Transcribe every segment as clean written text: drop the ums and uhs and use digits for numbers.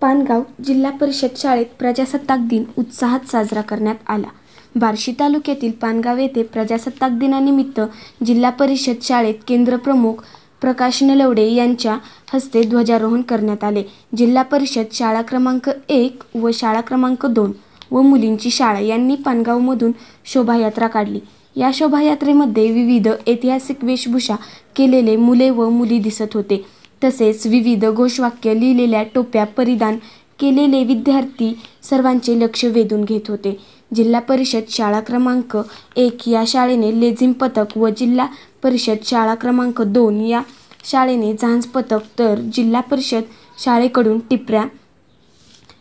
पानगाव जिल्हा परिषद शाळेत प्रजासत्ताक दिन उत्साहात साजरा करण्यात आला। बार्शी तालुक्यातील पानगाव येथे प्रजासत्ताक दिनानिमित्त जिल्हा परिषद शाळेत केंद्रप्रमुख प्रकाश नलवडे यांच्या हस्ते ध्वजारोहण करण्यात आले। जिल्हा परिषद शाळा क्रमांक 1 व शाळा क्रमांक 2 व मुलींची शाळा यांनी पानगावमधून शोभायात्रा काढली। या शोभायात्रेमध्ये विविध ऐतिहासिक वेशभूषा केलेले मुले व मुली दिसत होते। तसेच विविध घोषवाक्य लिहिलेल्या टोप्या परिधान केलेले विद्यार्थी सर्वांचे लक्ष वेधून घेत होते। जिल्हा परिषद शाळा क्रमांक 1 या शाळेने लेझिम पथक व जिल्हा परिषद शाळा क्रमांक 2 या शाळेने झांज पथक तर जिल्हा परिषद शाळेकडून टिपऱ्या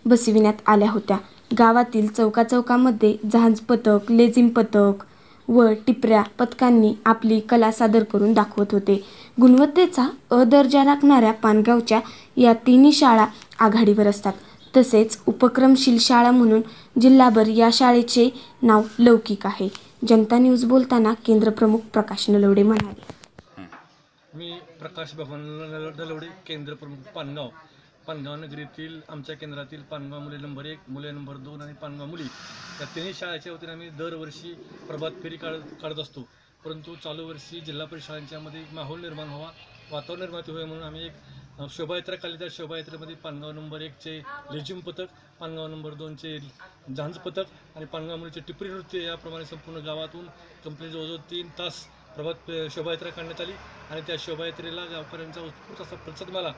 बसविण्यात आल्या होत्या। गावातील चौकाचौकामध्ये झांज पथक, लेझिम पथक व टिपऱ्या पथकांनी आपली कला सादर करून दाखवत होते। गुणवत्तेचा दर्जा राखणाऱ्या पानगावच्या या तिन्ही शाळा आघाडीवर असतात। तसेच उपक्रमशील शाळा म्हणून जिल्हाभर या शाळेचे नाव लौकिक आहे। जनता न्यूज बोलताना केंद्रप्रमुख प्रकाश नलवडे म्हणाले। मी प्रकाश भगवान नलवडे, केंद्रप्रमुख पानगाव नगरीतील आमच्या केंद्रातील पानगाव मुले नंबर 1, मुले नंबर 2 आणि पानगाव मुली या तिन्ही शाळेच्या वतीने आम्ही दरवर्षी प्रभात फेरी काढत असतो। परंतु चालू वर्षी जिल्हा परिषद शाळांच्यामध्ये माहोल निर्माण व्हावा, वातावरण निर्माण व्हावे म्हणून आम्ही एक शोभायात्रा काढली। त्या शोभायात्रेमध्ये पानगाव नंबर 1 चे लेझिम पथक, पानगाव नंबर 2 चे झांज पथक आणि पानगाव मुलीचे टिपरी नृत्य याप्रमाणे संपूर्ण गावातून कंप्लीट जवळजवळ 3 तास प्रभात शोभायात्रा काढण्यात आली आणि त्या शोभायात्रेला गावकऱ्यांचा उत्स्फूर्त असा प्रतिसाद मिळाला,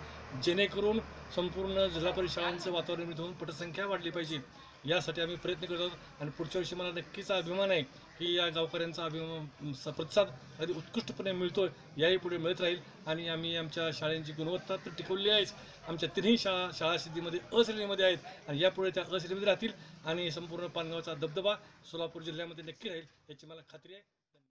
जेणेकरून संपूर्ण जिल्हा परिषद शाळांचं वातावरण निर्मित होऊन पटसंख्या वाढली पाहिजे यासाठी आम्ही प्रयत्न करत आहोत। आणि पुढच्या वर्षी मला नक्कीच अभिमान आहे की या गावकऱ्यांचा प्रतिसाद अगदी उत्कृष्टपणे मिळतोय, याही पुढे मिळत राहील आणि आम्ही आमच्या शाळेंची गुणवत्ता तर टिकवली आहेच, आमच्या तिन्ही शाळा सिद्धीमध्ये अश्रेणीमध्ये आहेत आणि यापुढे त्या अश्रेणीमध्ये राहतील आणि संपूर्ण पानगावचा दबदबा सोलापूर जिल्ह्यामध्ये नक्की राहील याची मला खात्री आहे।